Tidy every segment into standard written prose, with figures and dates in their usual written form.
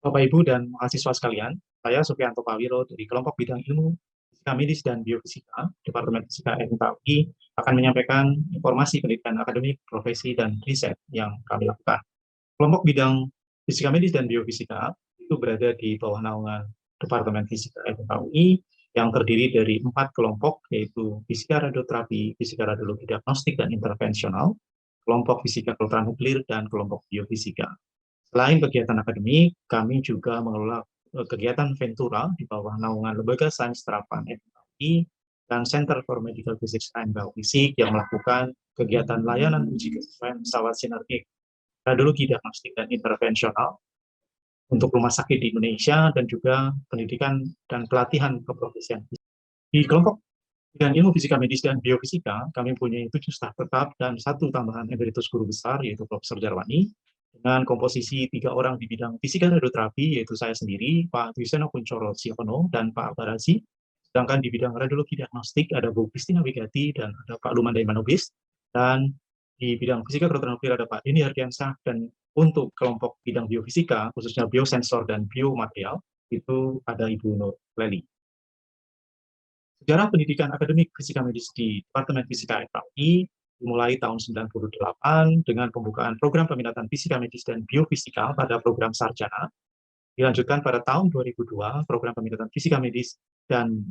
Bapak, Ibu, dan mahasiswa sekalian, saya Supriyanto Pawiro dari kelompok bidang ilmu fisika medis dan biofisika, Departemen Fisika FMKUI, akan menyampaikan informasi pendidikan akademik, profesi, dan riset yang kami lakukan. Kelompok bidang fisika medis dan biofisika itu berada di bawah naungan Departemen Fisika FMKUI yang terdiri dari 4 kelompok, yaitu fisika radioterapi, fisika radiologi diagnostik dan intervensional, kelompok fisika kedokteran nuklir, dan kelompok biofisika. Selain kegiatan akademik, kami juga mengelola kegiatan Ventura di bawah naungan Lembaga Sains Terapan FMKUI dan Center for Medical Physics and Biophysics yang melakukan kegiatan layanan uji kesesuaian pesawat sinergik radiologi diagnostik dan intervensional untuk rumah sakit di Indonesia dan juga pendidikan dan pelatihan keprofesian. Di kelompok bidang ilmu fisika medis dan biofisika, kami mempunyai 7 staf tetap dan 1 tambahan emeritus guru besar, yaitu Profesor Jarwani, dengan komposisi 3 orang di bidang fisika radioterapi, yaitu saya sendiri, Pak Twiseno Kuncoro Siono, dan Pak Barazi. Sedangkan di bidang radiologi diagnostik ada Bu Kristina Wigati dan ada Pak Lumandai Manubis. Dan di bidang fisika kedokteran nuklir ada Pak Denny Hardiansah. Dan untuk kelompok bidang biofisika, khususnya biosensor dan biomaterial, itu ada Ibu Nur Leli. Sejarah pendidikan akademik fisika medis di Departemen Fisika FKUI dimulai tahun 98 dengan pembukaan program peminatan fisika medis dan biofisika pada program sarjana. Dilanjutkan pada tahun 2002 program peminatan fisika medis dan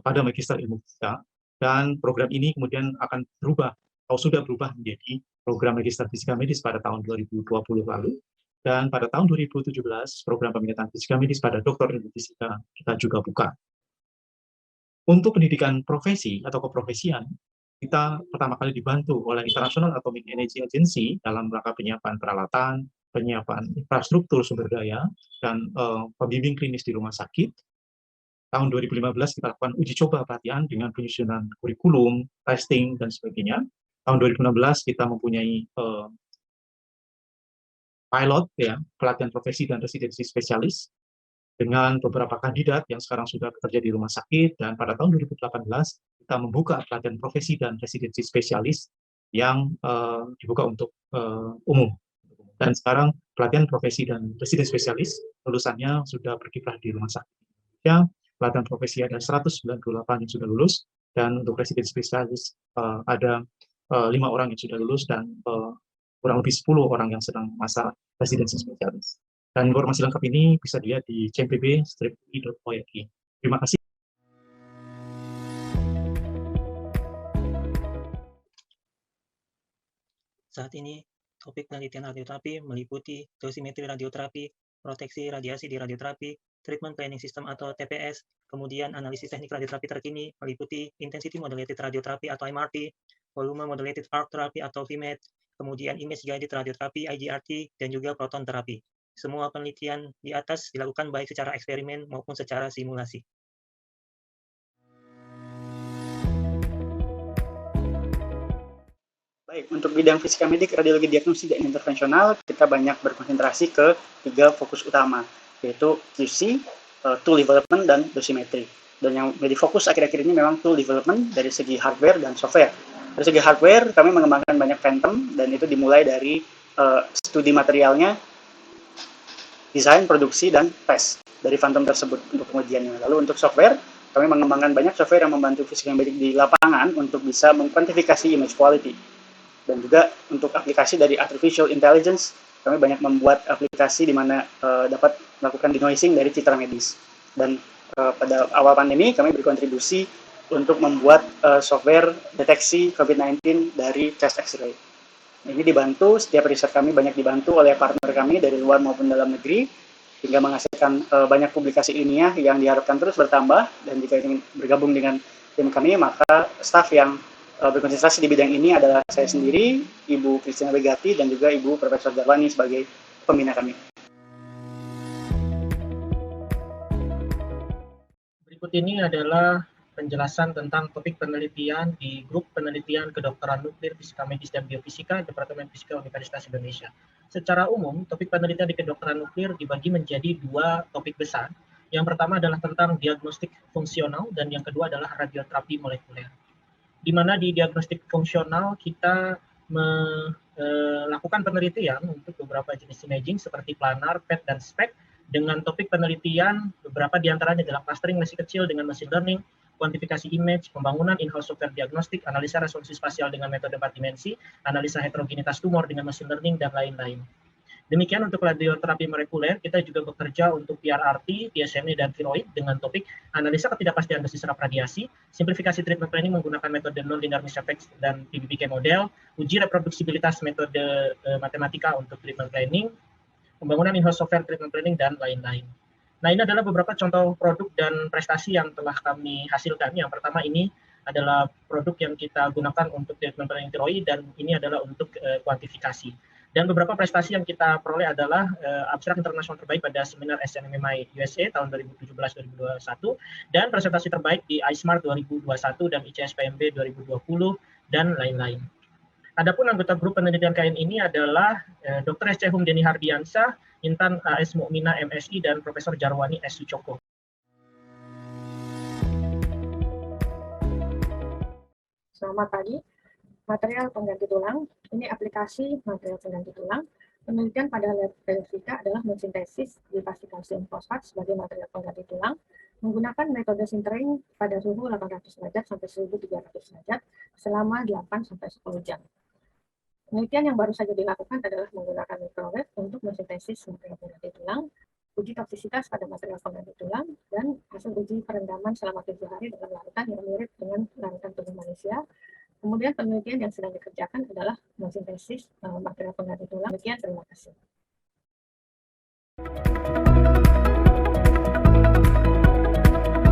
pada magister ilmu fisika, dan program ini kemudian akan berubah atau sudah berubah menjadi program magister fisika medis pada tahun 2020 lalu, dan pada tahun 2017 program peminatan fisika medis pada doktor ilmu fisika kita juga buka. Untuk pendidikan profesi atau keprofesian, kita pertama kali dibantu oleh International Atomic Energy Agency dalam rangka penyiapan peralatan, penyiapan infrastruktur sumber daya, dan pembimbing klinis di rumah sakit. Tahun 2015 kita lakukan uji coba pelatihan dengan penyusunan kurikulum, testing, dan sebagainya. Tahun 2016 kita mempunyai pilot, ya, pelatihan profesi dan residensi spesialis, dengan beberapa kandidat yang sekarang sudah bekerja di rumah sakit, dan pada tahun 2018 kita membuka pelatihan profesi dan residensi spesialis yang dibuka untuk umum. Dan sekarang pelatihan profesi dan residensi spesialis lulusannya sudah berkiprah di rumah sakit Indonesia. Pelatihan profesi ada 198 yang sudah lulus, dan untuk residensi spesialis ada 5 orang yang sudah lulus, dan kurang lebih 10 orang yang sedang masa residensi spesialis. Dan informasi lengkap ini bisa dilihat di cmpb-ui.org. Terima kasih. Saat ini, topik penelitian radioterapi meliputi dosimetri radioterapi, proteksi radiasi di radioterapi, treatment planning system atau TPS, kemudian analisis teknik radioterapi terkini meliputi intensity modulated radioterapi atau MRT, volume modulated arc therapy atau VMAT, kemudian image guided radioterapi IGRT, dan juga proton terapi. Semua penelitian di atas dilakukan baik secara eksperimen maupun secara simulasi. Baik, untuk bidang fisika medik, radiologi diagnostik, dan intervensional, kita banyak berkonsentrasi ke 3 fokus utama, yaitu QC, tool development, dan dosimetri. Dan yang menjadi fokus akhir-akhir ini memang tool development dari segi hardware dan software. Dari segi hardware, kami mengembangkan banyak Phantom, dan itu dimulai dari studi materialnya, desain, produksi, dan tes dari Phantom tersebut untuk pengujiannya. Lalu untuk software, kami mengembangkan banyak software yang membantu fisika medik di lapangan untuk bisa mengkuantifikasi image quality. Dan juga untuk aplikasi dari artificial intelligence, kami banyak membuat aplikasi di mana dapat melakukan denoising dari citra medis. Dan pada awal pandemi, kami berkontribusi untuk membuat software deteksi COVID-19 dari chest X-ray. Ini dibantu, setiap riset kami banyak dibantu oleh partner kami dari luar maupun dalam negeri, hingga menghasilkan banyak publikasi ilmiah yang diharapkan terus bertambah. Dan jika ingin bergabung dengan tim kami, maka staf yang berkonsentrasi di bidang ini adalah saya sendiri, Ibu Kristina Wigati, dan juga Ibu Profesor Jarwani sebagai pembina kami. Berikut ini adalah penjelasan tentang topik penelitian di grup penelitian kedokteran nuklir, fisika medis, dan biofisika Departemen Fisika Universitas Indonesia. Secara umum, topik penelitian di kedokteran nuklir dibagi menjadi 2 topik besar. Yang pertama adalah tentang diagnostik fungsional, dan yang kedua adalah radioterapi molekuler. Di mana di diagnostik fungsional kita melakukan penelitian untuk beberapa jenis imaging seperti planar, PET, dan SPECT, dengan topik penelitian, beberapa diantaranya adalah clustering lesi kecil dengan machine learning, kuantifikasi image, pembangunan in-house software diagnostik, analisa resolusi spasial dengan metode 4 dimensi, analisa heterogenitas tumor dengan machine learning, dan lain-lain. Demikian untuk radioterapi molekuler, kita juga bekerja untuk PRRT, PSMA, dan tiroid dengan topik analisa ketidakpastian dosis serap radiasi, simplifikasi treatment planning menggunakan metode non-linear mixed effects dan PBPK model, uji reproduksibilitas metode matematika untuk treatment planning, pembangunan in-house software treatment planning, dan lain-lain. Nah, ini adalah beberapa contoh produk dan prestasi yang telah kami hasilkan. Yang pertama ini adalah produk yang kita gunakan untuk treatment planning tiroid, dan ini adalah untuk kuantifikasi. Dan beberapa prestasi yang kita peroleh adalah abstrak internasional terbaik pada seminar SNMMI USA tahun 2017-2021, dan presentasi terbaik di iSmart 2021 dan ICSPMB 2020, dan lain-lain. Adapun anggota grup penelitian KN ini adalah Dr. S.C. Hum Deni Hardiansyah, Intan A.S. Mukmina MSI, dan Profesor Jarwani S. Sucoko. Selamat pagi. Material pengganti tulang. Ini aplikasi material pengganti tulang. Penelitian pada lab Biofisika adalah mensintesis dipastikan kalsium fosfat sebagai material pengganti tulang menggunakan metode sintering pada suhu 800 derajat sampai 1300 derajat selama 8-10 jam. Penelitian yang baru saja dilakukan adalah menggunakan microwave untuk mensintesis material pengganti tulang, uji toksisitas pada material pengganti tulang, dan hasil uji perendaman selama 7 hari dalam larutan yang mirip dengan larutan tubuh manusia. Kemudian penelitian yang sedang dikerjakan adalah mensintesis material pengganti tulang. Demikian, terima kasih.